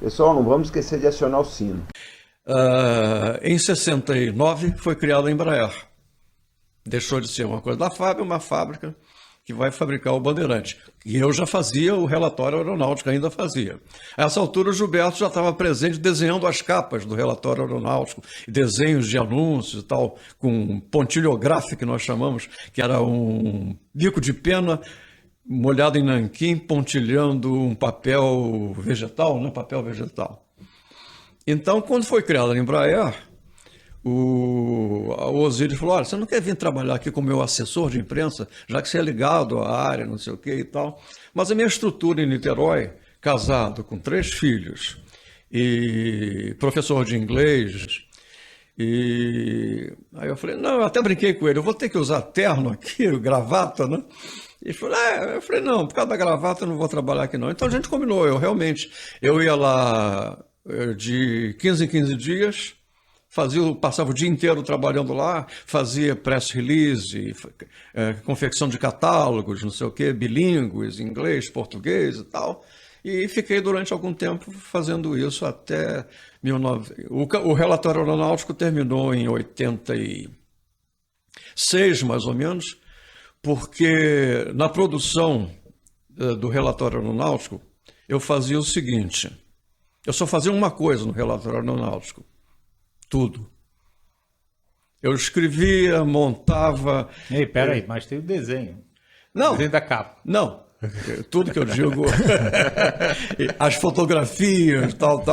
Pessoal, não vamos esquecer de acionar o sino. Em 69 foi criada a Embraer. Deixou de ser uma coisa da FAB, uma fábrica que vai fabricar o Bandeirante. E eu já fazia o relatório aeronáutico, ainda fazia. A essa altura o Gilberto já estava presente desenhando as capas do relatório aeronáutico, desenhos de anúncios e tal, com pontilhográfico que nós chamamos, que era um bico de pena molhado em nanquim, pontilhando um papel vegetal, né? Papel vegetal. Então, quando foi criada a Embraer, o Osiris falou, olha, você não quer vir trabalhar aqui como meu assessor de imprensa, já que você é ligado à área, não sei o que e tal. Mas a minha estrutura em Niterói, casado com 3 filhos e professor de inglês, e aí eu falei, não, eu até brinquei com ele, eu vou ter que usar terno aqui, gravata, né? Ele falou, eu falei, não, por causa da gravata eu não vou trabalhar aqui não. Então a gente combinou, eu ia lá de 15 em 15 dias, passava o dia inteiro trabalhando lá, fazia press release, confecção de catálogos, não sei o quê, bilíngues, inglês, português e tal. E fiquei durante algum tempo fazendo isso até 19... O relatório aeronáutico terminou em 86, mais ou menos, porque na produção do relatório aeronáutico eu fazia o seguinte, eu só fazia uma coisa no relatório aeronáutico, tudo. Eu escrevia, montava... Ei, peraí, mas tem o desenho. Não. O desenho da capa. Não. Tudo que eu digo, as fotografias, tal,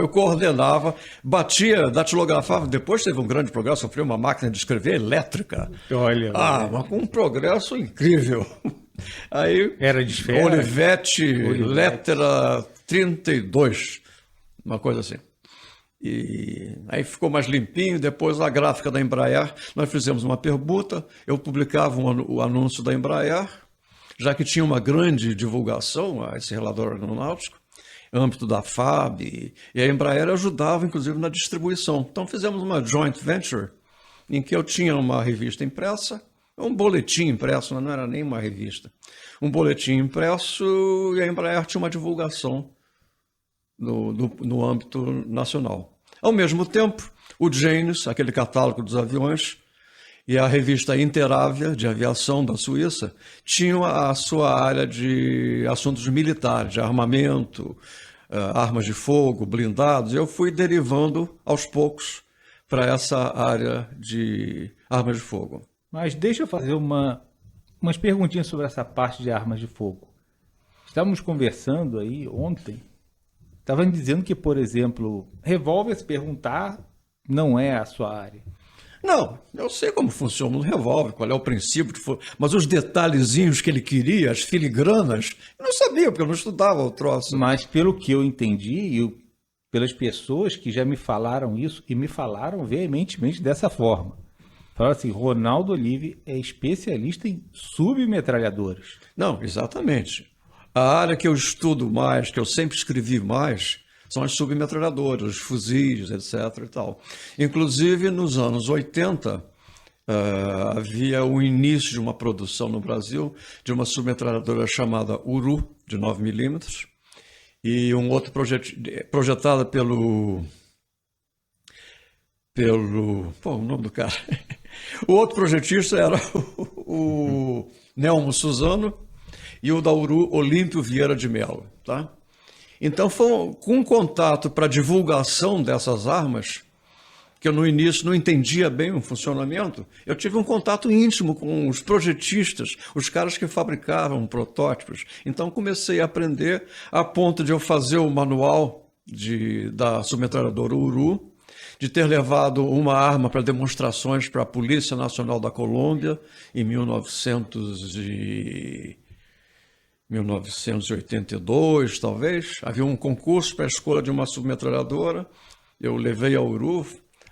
eu coordenava, batia, datilografava. Depois teve um grande progresso, sofri uma máquina de escrever elétrica. Olha. Mas com um progresso incrível. Aí, era de esfera? Olivetti, letra 32, uma coisa assim. E aí ficou mais limpinho. Depois a gráfica da Embraer, nós fizemos uma permuta, eu publicava o anúncio da Embraer, já que tinha uma grande divulgação a esse relatório aeronáutico, no âmbito da FAB, e a Embraer ajudava, inclusive, na distribuição. Então fizemos uma joint venture, em que eu tinha uma revista impressa, um boletim impresso, mas não era nem uma revista, um boletim impresso, e a Embraer tinha uma divulgação no âmbito nacional. Ao mesmo tempo, o Janes, aquele catálogo dos aviões, e a revista Interavia, de aviação da Suíça, tinham a sua área de assuntos militares, de armamento, armas de fogo, blindados. Eu fui derivando aos poucos para essa área de armas de fogo. Mas deixa eu fazer umas perguntinhas sobre essa parte de armas de fogo. Estávamos conversando aí ontem, estavam dizendo que, por exemplo, revólver, se perguntar, não é a sua área. Não, eu sei como funciona um revólver, qual é o princípio, mas os detalhezinhos que ele queria, as filigranas, eu não sabia, porque eu não estudava o troço. Mas pelo que eu entendi, pelas pessoas que já me falaram isso, e me falaram veementemente dessa forma. Falaram assim, Ronaldo Olive é especialista em submetralhadoras. Não, exatamente. A área que eu estudo mais, que eu sempre escrevi mais, são as submetralhadoras, os fuzis, etc. e tal. Inclusive, nos anos 80, havia o início de uma produção no Brasil de uma submetralhadora chamada Uru, de 9mm, e um outro projetada pelo... Pô, o nome do cara... O outro projetista era o Nelmo Suzano e o da Uru, Olímpio Vieira de Mello, tá? Então, foi com um contato para divulgação dessas armas, que eu no início não entendia bem o funcionamento, eu tive um contato íntimo com os projetistas, os caras que fabricavam protótipos. Então, comecei a aprender a ponto de eu fazer o manual da submetralhadora Uru, de ter levado uma arma para demonstrações para a Polícia Nacional da Colômbia em 1982, talvez. Havia um concurso para a escolha de uma submetralhadora. Eu levei a Uru,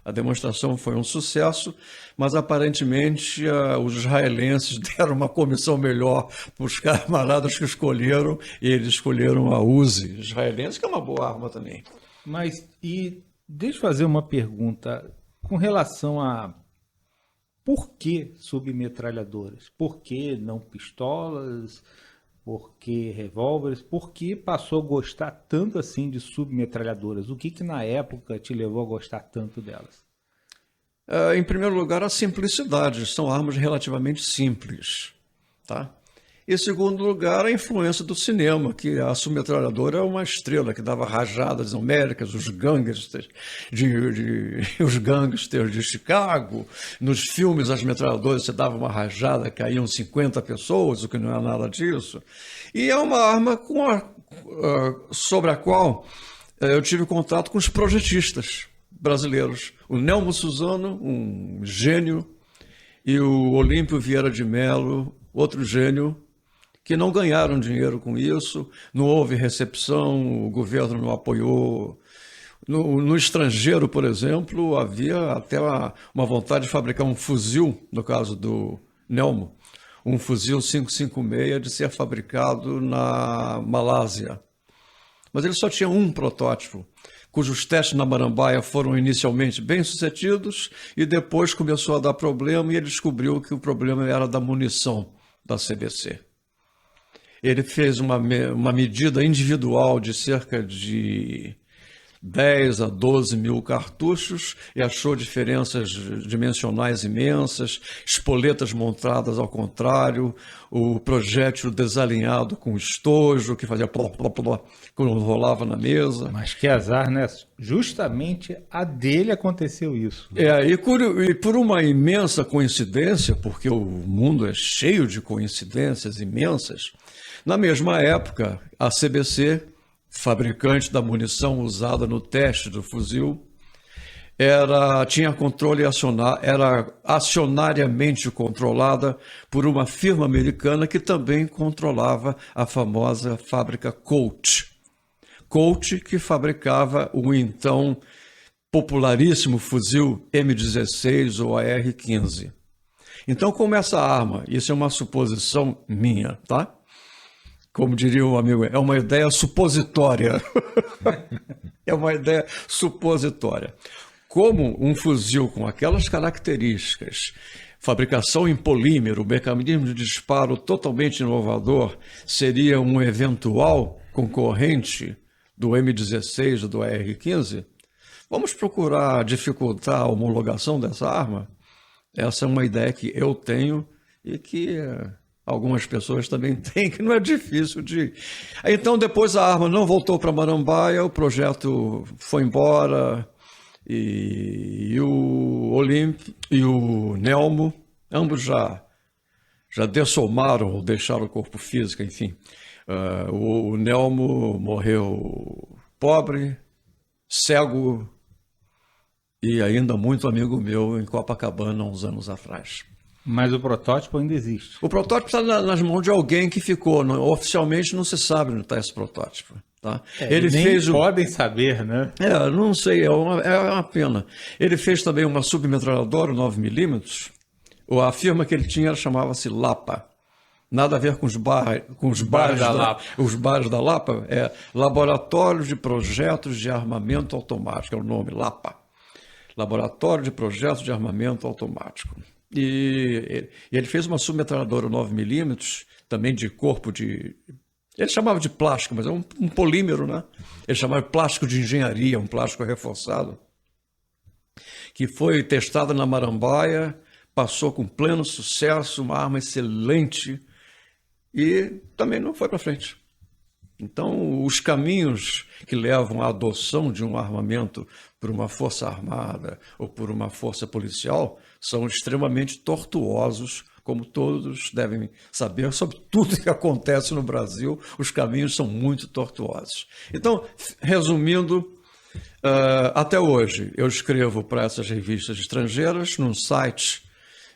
a demonstração foi um sucesso, mas aparentemente os israelenses deram uma comissão melhor para os camaradas que escolheram, e eles escolheram a Uzi israelense, que é uma boa arma também. Mas, deixa eu fazer uma pergunta com relação a por que submetralhadoras? Por que não pistolas? Por que revólveres? Por que passou a gostar tanto assim de submetralhadoras? O que na época te levou a gostar tanto delas? Em primeiro lugar, a simplicidade. São armas relativamente simples, tá? E, em segundo lugar, a influência do cinema, que a submetralhadora é uma estrela que dava rajadas numéricas, os gangsters de Chicago. Nos filmes, as metralhadoras, você dava uma rajada, caíam 50 pessoas, o que não é nada disso. E é uma arma sobre a qual eu tive contato com os projetistas brasileiros. O Nelmo Suzano, um gênio, e o Olímpio Vieira de Mello, outro gênio, que não ganharam dinheiro com isso, não houve recepção, o governo não apoiou. No estrangeiro, por exemplo, havia até uma vontade de fabricar um fuzil, no caso do Nelmo, um fuzil 5.56 de ser fabricado na Malásia. Mas ele só tinha um protótipo, cujos testes na Marambaia foram inicialmente bem sucedidos e depois começou a dar problema e ele descobriu que o problema era da munição da CBC. Ele fez uma medida individual de cerca de 10 a 12 mil cartuchos e achou diferenças dimensionais imensas, espoletas montadas ao contrário, o projétil desalinhado com estojo, que fazia plá, plá, plá, quando rolava na mesa. Mas que azar, né? Justamente a dele aconteceu isso. E por uma imensa coincidência, porque o mundo é cheio de coincidências imensas, na mesma época, a CBC, fabricante da munição usada no teste do fuzil, tinha controle era acionariamente controlada por uma firma americana que também controlava a famosa fábrica Colt. Colt, que fabricava o então popularíssimo fuzil M16 ou AR-15. Então, como essa arma, isso é uma suposição minha, tá? Como diria um amigo, é uma ideia supositória. É uma ideia supositória. Como um fuzil com aquelas características, fabricação em polímero, mecanismo de disparo totalmente inovador, seria um eventual concorrente do M16 ou do AR-15, vamos procurar dificultar a homologação dessa arma? Essa é uma ideia que eu tenho e que algumas pessoas também têm, que não é difícil de... Então, depois a arma não voltou para Marambaia, o projeto foi embora, e o Olímpio e o Nelmo, ambos já dessomaram ou deixaram o corpo físico, enfim. O Nelmo morreu pobre, cego e ainda muito amigo meu em Copacabana, uns anos atrás. Mas o protótipo ainda existe. O protótipo está nas mãos de alguém que ficou. Oficialmente não se sabe onde está esse protótipo. Tá? Ele nem podem saber, né? Não sei, é uma pena. Ele fez também uma submetralhadora 9mm. A firma que ele tinha chamava-se Lapa. Nada a ver com os bares da Lapa. Os bares da Lapa é Laboratório de Projetos de Armamento Automático, é o nome, Lapa. Laboratório de Projetos de Armamento Automático. E ele fez uma submetralhadora 9mm, também de corpo de... Ele chamava de plástico, mas é um polímero, né? Ele chamava de plástico de engenharia, um plástico reforçado, que foi testada na Marambaia, passou com pleno sucesso, uma arma excelente, e também não foi para frente. Então, os caminhos que levam à adoção de um armamento por uma força armada ou por uma força policial são extremamente tortuosos, como todos devem saber, sobre tudo que acontece no Brasil, os caminhos são muito tortuosos. Então, resumindo, até hoje eu escrevo para essas revistas estrangeiras, num site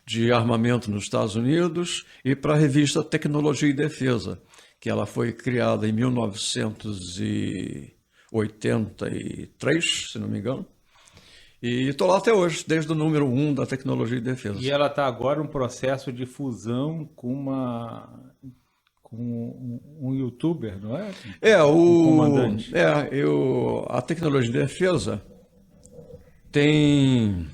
de armamento nos Estados Unidos e para a revista Tecnologia e Defesa, que ela foi criada em 1983, se não me engano. E estou lá até hoje, desde o número 1 da Tecnologia e Defesa. E ela está agora em um processo de fusão com um youtuber, não é? Um comandante. A Tecnologia e Defesa tem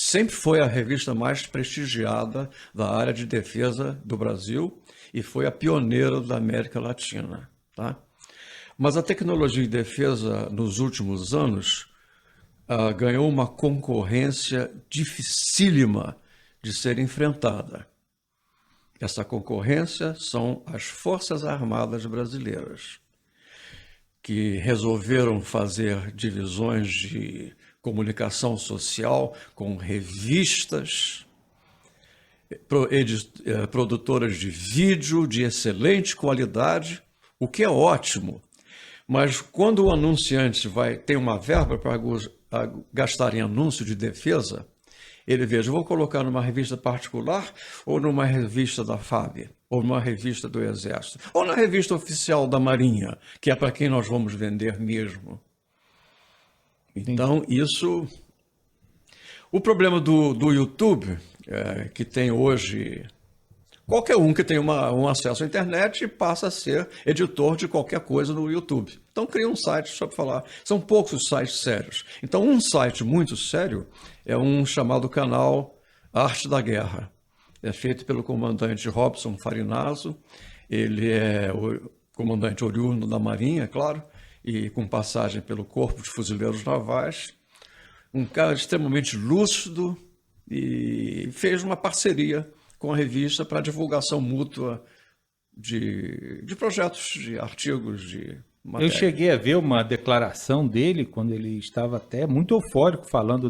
sempre foi a revista mais prestigiada da área de defesa do Brasil e foi a pioneira da América Latina, tá? Mas a tecnologia de defesa nos últimos anos ganhou uma concorrência dificílima de ser enfrentada. Essa concorrência são as Forças Armadas Brasileiras, que resolveram fazer divisões de comunicação social com revistas, produtoras de vídeo de excelente qualidade, o que é ótimo. Mas quando o anunciante tem uma verba para gastar em anúncio de defesa, ele veja, vou colocar numa revista particular ou numa revista da FAB, ou numa revista do Exército, ou na revista oficial da Marinha, que é para quem nós vamos vender mesmo. Então, isso... O problema do YouTube, que tem hoje... Qualquer um que tem um acesso à internet passa a ser editor de qualquer coisa no YouTube. Então cria um site, só para falar. São poucos os sites sérios. Então um site muito sério é um chamado canal Arte da Guerra. É feito pelo comandante Robson Farinazzo. Ele é o comandante oriundo da Marinha, claro, e com passagem pelo Corpo de Fuzileiros Navais. Um cara extremamente lúcido e fez uma parceria com a revista para divulgação mútua de projetos, de artigos, de matéria. Eu cheguei a ver uma declaração dele, quando ele estava até muito eufórico falando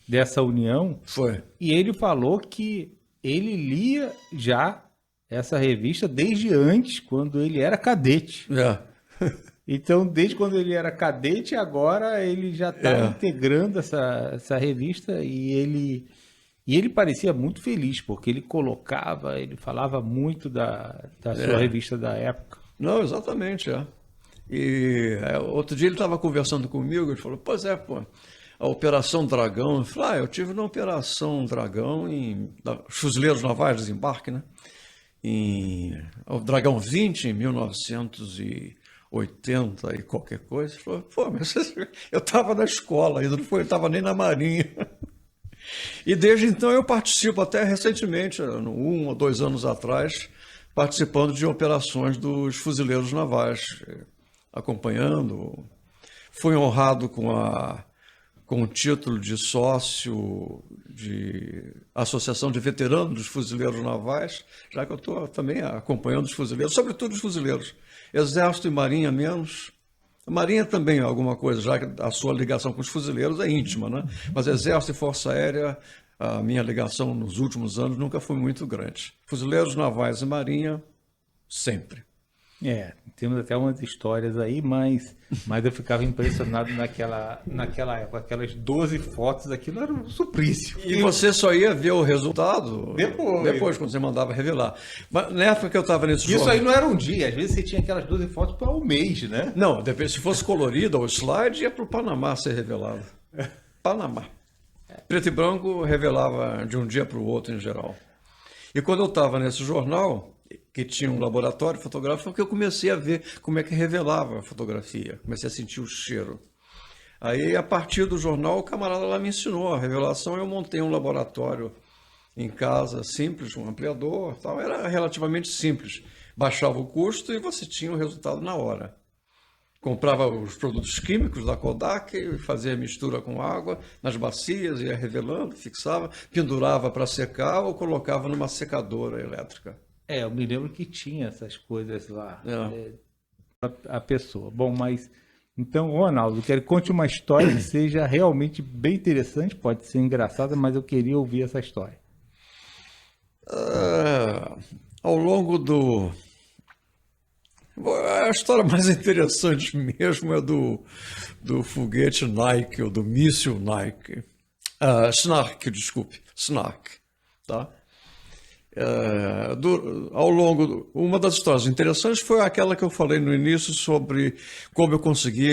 dessa união. Foi. E ele falou que ele lia já essa revista desde antes, quando ele era cadete. Então, desde quando ele era cadete, agora ele já está integrando essa revista e ele parecia muito feliz, porque ele falava muito da sua revista da época. Não, exatamente, E outro dia ele estava conversando comigo, ele falou, pois é, a Operação Dragão. Eu falei, eu tive na Operação Dragão, Fuzileiros Navais de Desembarque, né? O Dragão 20, em 1980 e qualquer coisa. Ele falou, mas eu estava na escola ainda, não estava nem na Marinha. E desde então eu participo, até recentemente, 1 ou 2 anos atrás, participando de operações dos fuzileiros navais, acompanhando. Fui honrado com o título de sócio de Associação de Veteranos dos Fuzileiros Navais, já que eu estou também acompanhando os fuzileiros, sobretudo os fuzileiros. Exército e Marinha menos. A Marinha também é alguma coisa, já que a sua ligação com os fuzileiros é íntima, né? Mas Exército e Força Aérea, a minha ligação nos últimos anos nunca foi muito grande. Fuzileiros Navais e Marinha, sempre. Temos até umas histórias aí, mas eu ficava impressionado naquela época. Aquelas 12 fotos, aquilo era um suplício. E você só ia ver o resultado depois quando você mandava revelar. Mas na época que eu estava nesse jornal... Isso aí não era um dia, às vezes você tinha aquelas 12 fotos para um mês, né? Não, se fosse colorida o slide, ia para o Panamá ser revelado. Panamá. Preto e branco revelava de um dia para o outro em geral. E quando eu estava nesse jornal, que tinha um laboratório fotográfico, que eu comecei a ver como é que revelava a fotografia, comecei a sentir o cheiro. Aí, a partir do jornal, o camarada lá me ensinou a revelação, eu montei um laboratório em casa, simples, um ampliador, tal. Era relativamente simples. Baixava o custo e você tinha o resultado na hora. Comprava os produtos químicos da Kodak, fazia a mistura com água nas bacias, ia revelando, fixava, pendurava para secar ou colocava numa secadora elétrica. Eu me lembro que tinha essas coisas lá, a pessoa. Bom, mas então, Ronaldo, quero que conte uma história que seja realmente bem interessante, pode ser engraçada, mas eu queria ouvir essa história. Ao longo a história mais interessante mesmo é do foguete Nike, ou do míssil Nike. Snark, desculpe. Snark, tá? Ao longo, uma das histórias interessantes foi aquela que eu falei no início sobre como eu consegui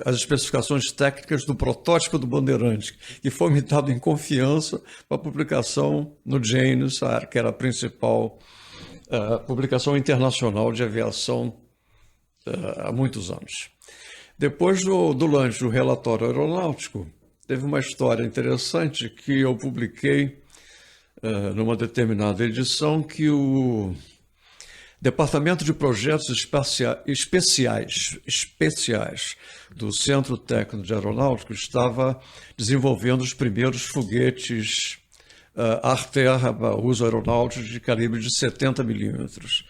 as especificações técnicas do protótipo do Bandeirante, que foi me dado em confiança para publicação no Janes, que era a principal publicação internacional de aviação há muitos anos. Depois do lanche do relatório aeronáutico, teve uma história interessante que eu publiquei numa determinada edição, que o Departamento de Projetos Especiais do Centro Técnico de Aeronáutica estava desenvolvendo os primeiros foguetes ar-terra uso aeronáutico de calibre de 70 milímetros.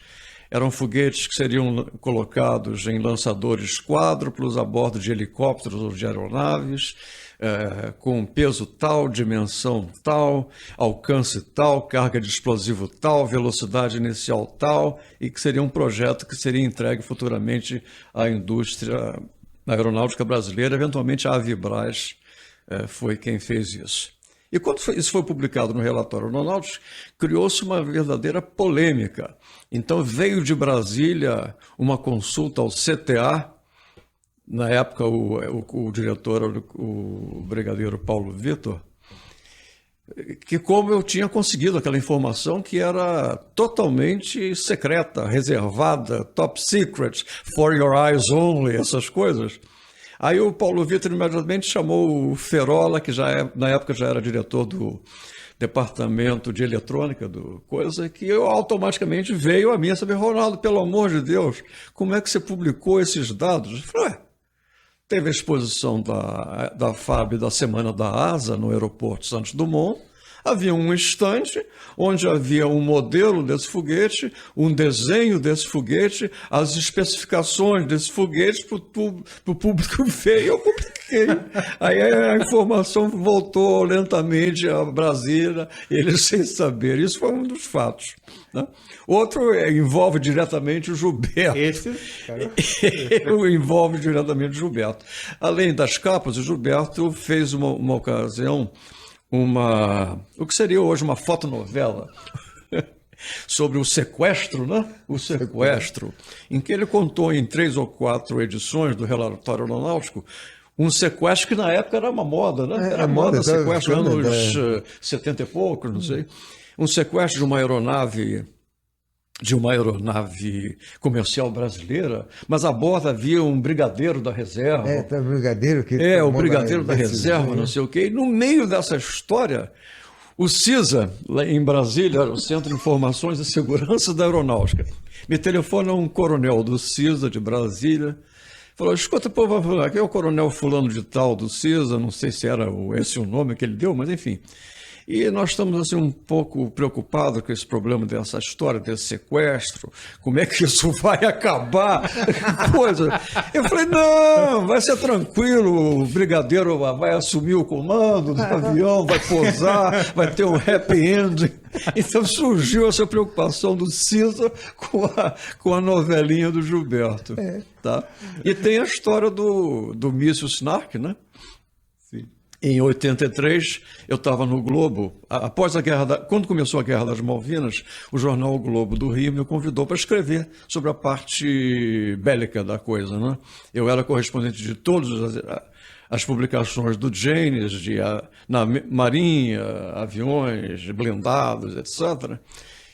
Eram foguetes que seriam colocados em lançadores quádruplos a bordo de helicópteros ou de aeronaves, com peso tal, dimensão tal, alcance tal, carga de explosivo tal, velocidade inicial tal, e que seria um projeto que seria entregue futuramente à indústria aeronáutica brasileira, eventualmente a Avibraz foi quem fez isso. E quando isso foi publicado no relatório aeronáutico, criou-se uma verdadeira polêmica. Então veio de Brasília uma consulta ao CTA. Na época, o diretor, o brigadeiro Paulo Vitor, que como eu tinha conseguido aquela informação que era totalmente secreta, reservada, top secret, for your eyes only, essas coisas. Aí o Paulo Vitor imediatamente chamou o Ferola, que na época já era diretor do departamento de eletrônica do coisa, que eu automaticamente veio a mim saber, Ronaldo, pelo amor de Deus, como é que você publicou esses dados? Eu falei, teve a exposição da FAB da Semana da Asa no aeroporto Santos Dumont. Havia um estande onde havia um modelo desse foguete, um desenho desse foguete, as especificações desse foguete para o público ver, e eu publiquei. Aí a informação voltou lentamente a Brasília, eles sem saber. Isso foi um dos fatos. Né? Outro envolve diretamente o Gilberto. Envolve diretamente o Gilberto. Além das capas, o Gilberto fez uma ocasião, o que seria hoje uma fotonovela sobre o sequestro, né? O sequestro, em que ele contou em 3 ou 4 edições do relatório aeronáutico um sequestro que na época era uma moda, né? Era moda sequestro, anos 70 e poucos, não sei. Um sequestro de uma aeronave comercial brasileira, mas a bordo havia um brigadeiro da reserva. O brigadeiro que... o brigadeiro da reserva, não sei o quê. E no meio dessa história, o CISA, lá em Brasília, o Centro de Informações e Segurança da Aeronáutica, me telefona um coronel do CISA de Brasília, falou, escuta, pô, aqui é o coronel fulano de tal do CISA, não sei se era esse o nome que ele deu, mas enfim... E nós estamos assim, um pouco preocupados com esse problema dessa história, desse sequestro, como é que isso vai acabar, coisa. Eu falei, não, vai ser tranquilo, o brigadeiro vai assumir o comando do avião, vai pousar, vai ter um happy ending. Então surgiu essa preocupação do CISA com a novelinha do Gilberto. Tá? E tem a história do míssil Snark, né? Em 83, eu estava no Globo, após a quando começou a Guerra das Malvinas, o jornal O Globo do Rio me convidou para escrever sobre a parte bélica da coisa, né? Eu era correspondente de todas as publicações do Janes, na Marinha, aviões, blindados, etc.,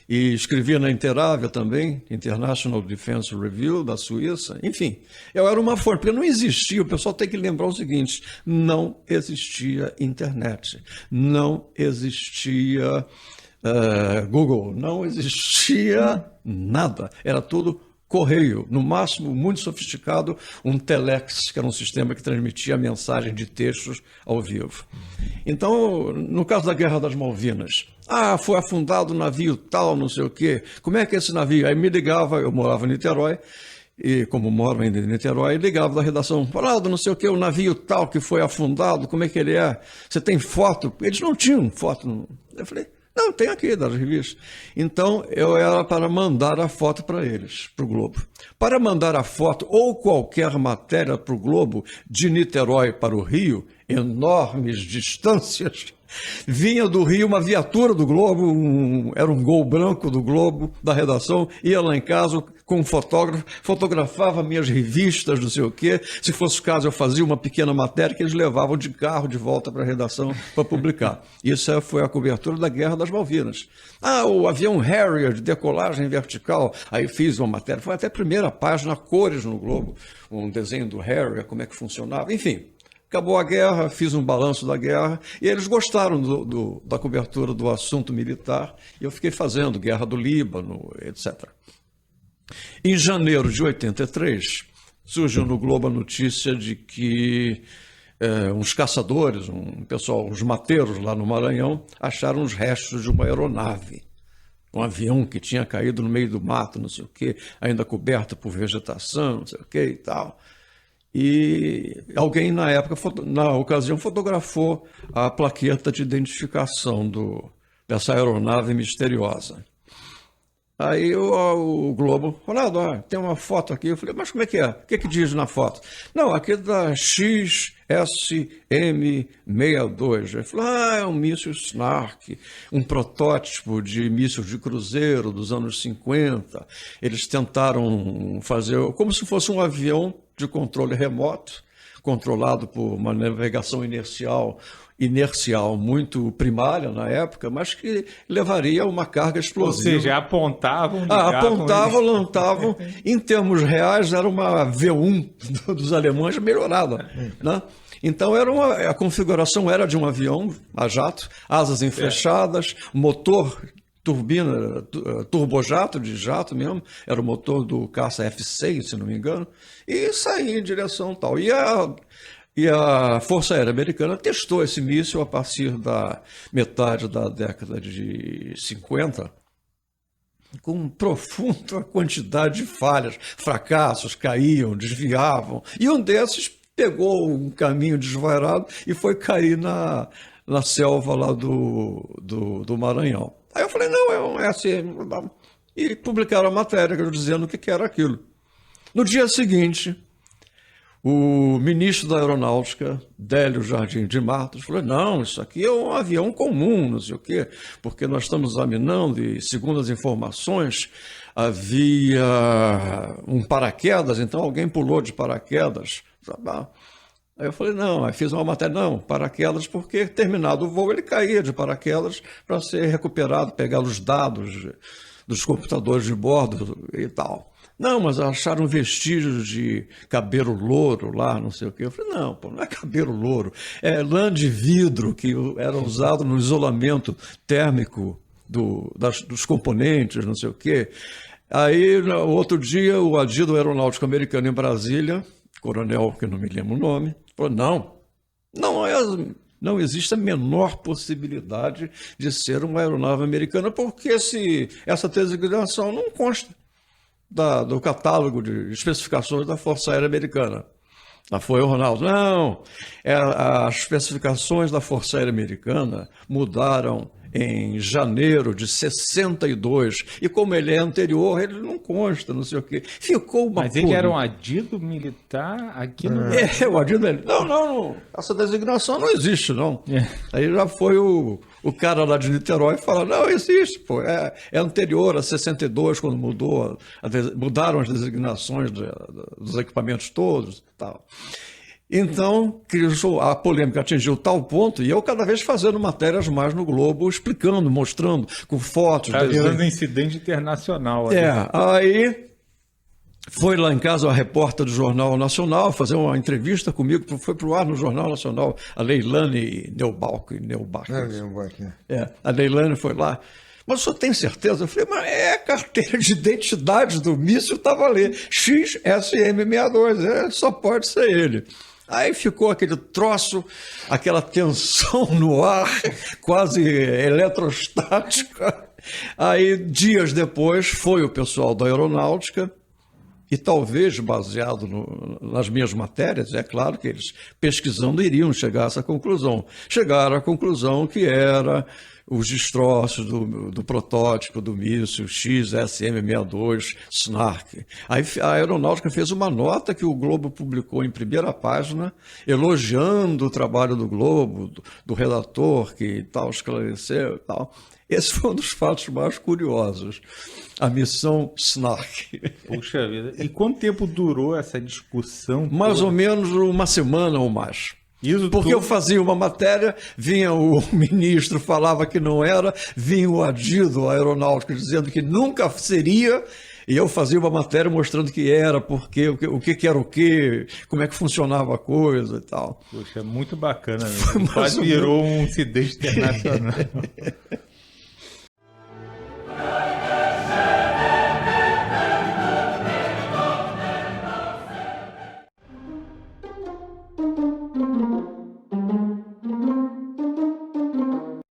e escrevia na Interavia também, International Defense Review, da Suíça. Enfim, eu era uma fonte, porque não existia, o pessoal tem que lembrar o seguinte, não existia internet, não existia Google, não existia nada, era tudo correio, no máximo, muito sofisticado, um telex, que era um sistema que transmitia mensagem de textos ao vivo. Então, no caso da Guerra das Malvinas, foi afundado um navio tal, não sei o quê, como é que é esse navio? Aí me ligava, eu morava em Niterói, e como moro ainda em Niterói, ligava da redação, Ronaldo, não sei o quê, o navio tal que foi afundado, como é que ele é? Você tem foto? Eles não tinham foto. Eu falei, não, tem aqui das revistas. Então, eu era para mandar a foto para eles, para o Globo. Para mandar a foto ou qualquer matéria para o Globo, de Niterói para o Rio, enormes distâncias, vinha do Rio uma viatura do Globo, era um Gol branco do Globo, da redação, ia lá em casa com um fotógrafo, fotografava minhas revistas, não sei o quê. Se fosse o caso, eu fazia uma pequena matéria que eles levavam de carro de volta para a redação para publicar. Isso foi a cobertura da Guerra das Malvinas. O avião Harrier de decolagem vertical, aí fiz uma matéria, foi até a primeira página, cores no Globo, um desenho do Harrier, como é que funcionava, enfim. Acabou a guerra, fiz um balanço da guerra, e eles gostaram da cobertura do assunto militar, e eu fiquei fazendo Guerra do Líbano, etc. Em janeiro de 83, surgiu no Globo a notícia de que uns caçadores, uns mateiros lá no Maranhão, acharam os restos de uma aeronave. Um avião que tinha caído no meio do mato, não sei o quê, ainda coberto por vegetação, não sei o quê e tal. E alguém, na ocasião, fotografou a plaqueta de identificação dessa aeronave misteriosa. Aí o Globo, Ronaldo, tem uma foto aqui. Eu falei, mas como é que é? O que diz na foto? Não, aqui é da XSM-62. Ele falou, é um míssil Snark, um protótipo de míssil de cruzeiro dos anos 50. Eles tentaram fazer como se fosse um avião de controle remoto, controlado por uma navegação inercial muito primária na época, mas que levaria a uma carga explosiva. Ou seja, apontavam, lançavam. Em termos reais, era uma V1 dos alemães melhorada, né? Então a configuração era de um avião a jato, asas enflechadas, motor turbina, turbojato, de jato mesmo, era o motor do caça F-6, se não me engano, e saía em direção tal. E a Força Aérea Americana testou esse míssil a partir da metade da década de 50, com profunda quantidade de falhas, fracassos, caíam, desviavam, e um desses pegou um caminho desvairado e foi cair na selva lá do Maranhão. Aí eu falei, não, é um SM. E publicaram a matéria dizendo o que era aquilo. No dia seguinte, o ministro da Aeronáutica, Délio Jardim de Matos, falou, não, isso aqui é um avião comum, não sei o quê, porque nós estamos examinando e, segundo as informações, havia um paraquedas, então alguém pulou de paraquedas. Aí eu falei, não, aí fiz uma matéria, não, paraquedas, porque terminado o voo ele caía de paraquedas para ser recuperado, pegar os dados dos computadores de bordo e tal. Não, mas acharam vestígios de cabelo louro lá, não sei o quê. Eu falei, não, não é cabelo louro, é lã de vidro que era usado no isolamento térmico dos componentes, não sei o quê. Aí, no outro dia, o adido aeronáutico americano em Brasília, coronel, que eu não me lembro o nome, falou, não existe a menor possibilidade de ser uma aeronave americana, porque essa designação não consta do catálogo de especificações da Força Aérea Americana. Lá foi o Ronaldo, não, as especificações da Força Aérea Americana mudaram em janeiro de 62, e como ele é anterior, ele não consta, não sei o quê. Ficou uma Mas ele era um adido militar aqui no... o adido dele. Não, essa designação não existe, não. Aí já foi o cara lá de Niterói falar, não, existe, pô, é anterior a 62, quando mudaram as designações dos equipamentos todos e tal. Então, a polêmica atingiu tal ponto, e eu cada vez fazendo matérias mais no Globo, explicando, mostrando, com fotos. Está virando incidente internacional. Aí foi lá em casa a repórter do Jornal Nacional fazer uma entrevista comigo, foi para o ar no Jornal Nacional, a Leilane Neubach. A Leilane foi lá. Mas o senhor tem certeza? Eu falei, mas a carteira de identidade do míssil estava ali, XSM-62, só pode ser ele. Aí ficou aquele troço, aquela tensão no ar, quase eletrostática. Aí, dias depois, foi o pessoal da Aeronáutica, e talvez baseado nas minhas matérias, é claro que eles pesquisando iriam chegar a essa conclusão. Chegaram à conclusão que era os destroços do protótipo do míssil XSM-62 Snark. Aí a Aeronáutica fez uma nota que o Globo publicou em primeira página, elogiando o trabalho do Globo, do redator que tal esclareceu e tal. Esse foi um dos fatos mais curiosos. A missão Snark. Puxa vida. E quanto tempo durou essa discussão? Mais ou menos uma semana ou mais. Porque eu fazia uma matéria, vinha o ministro, falava que não era, vinha o adido aeronáutico dizendo que nunca seria, E eu fazia uma matéria mostrando o que era, porque, o que era o quê, como é que funcionava a coisa e tal. Poxa, muito bacana, né? Quase virou um incidente internacional.